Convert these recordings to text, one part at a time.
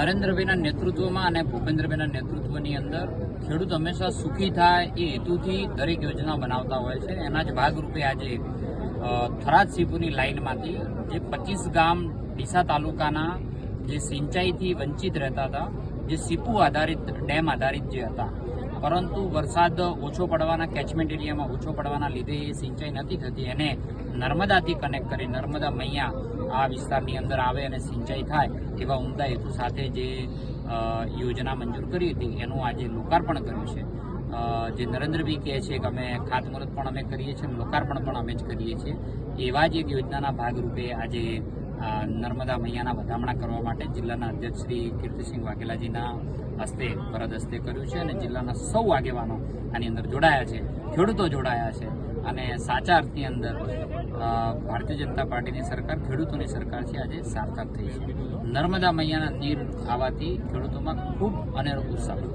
નરેન્દ્રભાઈના નેતૃત્વમાં અને ભૂપેન્દ્રભાઈના નેતૃત્વની અંદર ખેડૂત હંમેશા સુખી થાય એ હેતુથી દરેક યોજના બનાવતા હોય છે. એના જ ભાગરૂપે આજે થરાદ સીપુની લાઇનમાંથી જે 25 ગામ ડીસા તાલુકાના જે સિંચાઈથી વંચિત રહેતા હતા, જે સીપુ આધારિત ડેમ આધારિત જે હતા, પરંતુ વરસાદ ઓછો પડવાના કેચમેન્ટ એરિયામાં ઓછો પડવાના લીધે એ સિંચાઈ નથી થતી, એને નર્મદાથી કનેક્ટ કરી નર્મદા મૈયા આ વિસ્તારની અંદર આવે અને સિંચાઈ થાય એવા ઉમદા હેતુ સાથે જે યોજના મંજૂર કરી હતી એનું આજે લોકાર્પણ કર્યું છે. જે નરેન્દ્રભાઈ કહે છે કે અમે ખાતમુહૂર્ત પણ અમે કરીએ છીએ, લોકાર્પણ પણ અમે જ કરીએ છીએ, એવા જ એક યોજનાના ભાગરૂપે આજે નર્મદા મૈયાના વધામણા કરવા માટે જિલ્લાના અધ્યક્ષ શ્રી કીર્તિસિંહ વાઘેલાજીના હસ્તે વરદ હસ્તે કર્યું છે અને જિલ્લાના સૌ આગેવાનો આની અંદર જોડાયા છે, ખેડૂતો જોડાયા છે અને સાચા અર્થની અંદર ભારતીય જનતા પાર્ટીની સરકાર ખેડૂતોની સરકાર છે આજે સાર્થક થઈ છે. નર્મદા મૈયાના નીર આવવાથી ખેડૂતોમાં ખૂબ અનેરો ઉત્સાહ છે.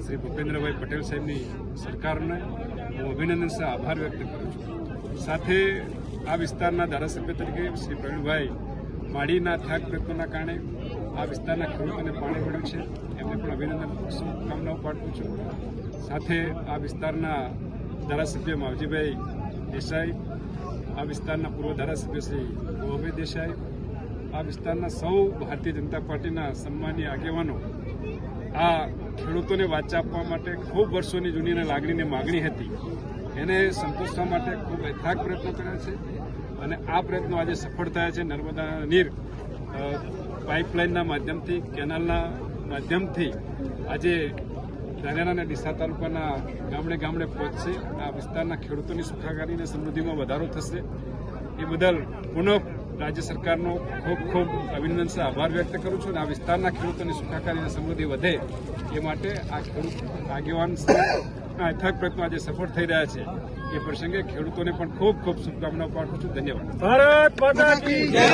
શ્રી ભૂપેન્દ્રભાઈ પટેલ સાહેબની સરકારને હું અભિનંદન સાથે આભાર વ્યક્ત કરું છું. સાથે આ વિસ્તારના ધારાસભ્ય તરીકે શ્રી પ્રવીણભાઈ માળીના ત્યાગ પ્રયત્નોના કારણે આ વિસ્તારના ખેડૂતોને પાણી મળ્યું છે, એમને પણ અભિનંદન શુભકામનાઓ પાઠવું છું. સાથે આ વિસ્તારના ધારાસભ્ય માવજીભાઈ દેસાઈ, આ વિસ્તારના પૂર્વ ધારાસભ્ય શ્રી ગોભાઈ દેસાઈ, આ વિસ્તારના સૌ ભારતીય જનતા પાર્ટીના સન્માનીય આગેવાનો આ ખેડૂતોને વાચા આપવા માટે ખૂબ વર્ષોની જૂની અને લાગણીની માગણી હતી, એને સંતોષવા માટે ખૂબ અથાગ પ્રયત્નો કર્યા છે અને આ પ્રયત્નો આજે સફળ થયા છે. નર્મદા નીર પાઇપલાઇનના માધ્યમથી, કેનાલના માધ્યમથી આજે ધાનેરા અને ડીસા તાલુકાના ગામડે ગામડે પહોંચશે. આ વિસ્તારના ખેડૂતોની સુખાકારી અને સમૃદ્ધિમાં વધારો થશે. એ બદલ પુનઃ રાજ્ય સરકારનો ખૂબ ખૂબ અભિનંદન સાથે આભાર વ્યક્ત કરું છું અને આ વિસ્તારના ખેડૂતોની સુખાકારી અને સમૃદ્ધિ વધે એ માટે આ ખેડૂત આગેવાન અથાગ પ્રયત્નો આજે સફળ થઈ રહ્યા છે. એ પ્રસંગે ખેડૂતોને પણ ખૂબ ખૂબ શુભકામનાઓ પાઠવું છું. ધન્યવાદ. ભારત માતા કી જય.